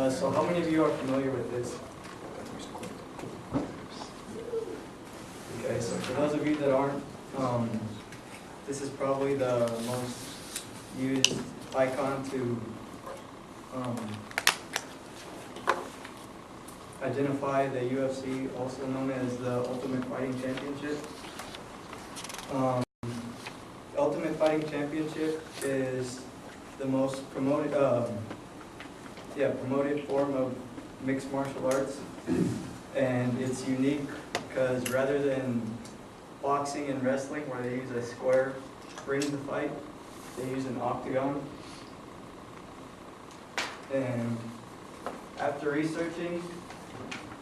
So how many of you are familiar with this? Okay, so for those of you that aren't, this is probably the most used icon to identify the UFC, also known as the Ultimate Fighting Championship. Ultimate Fighting Championship is the most promoted form of mixed martial arts, and it's unique because rather than boxing and wrestling where they use a square ring to fight, they use an octagon. And after researching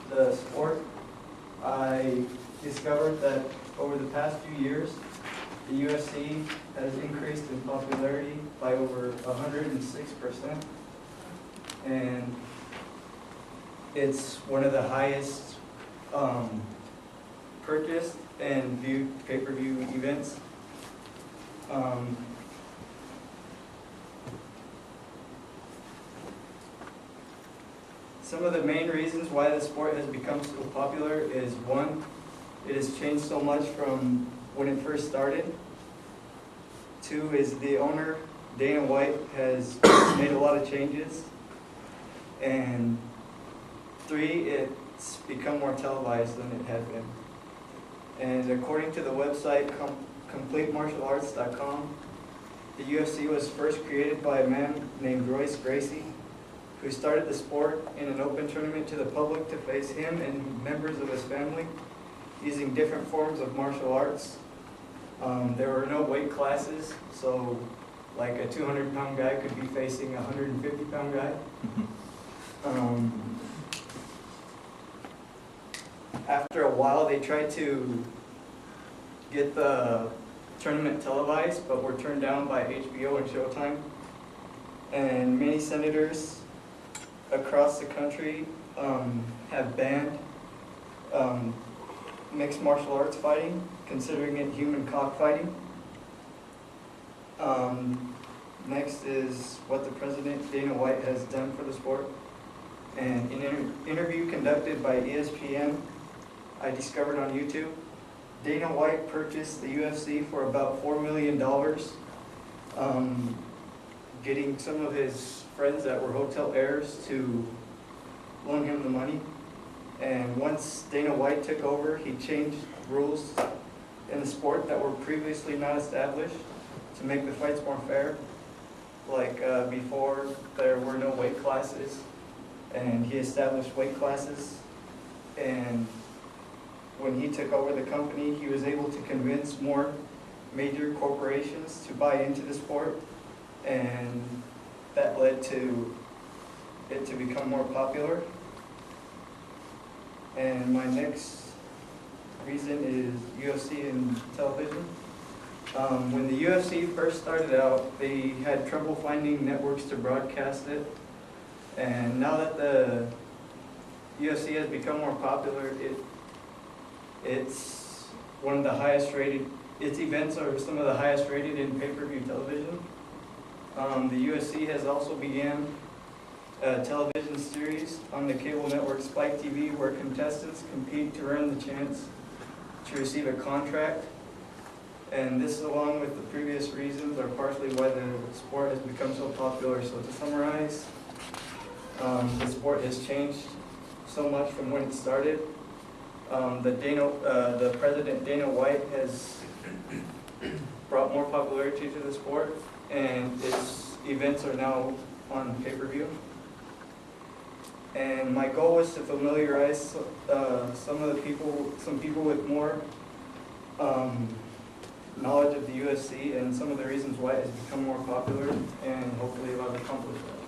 the sport, I discovered that over the past few years, the UFC has increased in popularity by over 106%. And it's one of the highest purchased and viewed pay-per-view events. Some of the main reasons why the sport has become so popular is, one, it has changed so much from when it first started. Two is the owner, Dana White, has made a lot of changes. And three, it's become more televised than it had been. And according to the website CompleteMartialArts.com, the UFC was first created by a man named Royce Gracie, who started the sport in an open tournament to the public to face him and members of his family using different forms of martial arts. There were no weight classes, so like a 200-pound guy could be facing a 150-pound guy. After a while, they tried to get the tournament televised, but were turned down by HBO and Showtime. And many senators across the country have banned mixed martial arts fighting, considering it human cockfighting. Next is what the President Dana White has done for the sport. And in an interview conducted by ESPN, I discovered on YouTube, Dana White purchased the UFC for about $4 million, getting some of his friends that were hotel heirs to loan him the money. And once Dana White took over, he changed rules in the sport that were previously not established to make the fights more fair. Like before, there were no weight classes, and he established weight classes. And when he took over the company, he was able to convince more major corporations to buy into the sport, and that led to it to become more popular. And my next reason is UFC and television. When the UFC first started out, they had trouble finding networks to broadcast it. And now that the UFC has become more popular, it's one of the highest rated, its events are some of the highest rated in pay-per-view television. The UFC has also began a television series on the cable network Spike TV, where contestants compete to earn the chance to receive a contract. And this, along with the previous reasons, are partially why the sport has become so popular. So to summarize, the sport has changed so much from when it started. The President Dana White has brought more popularity to the sport, and its events are now on pay-per-view. And my goal was to familiarize some people with more knowledge of the UFC and some of the reasons why it has become more popular, and hopefully I've accomplished that.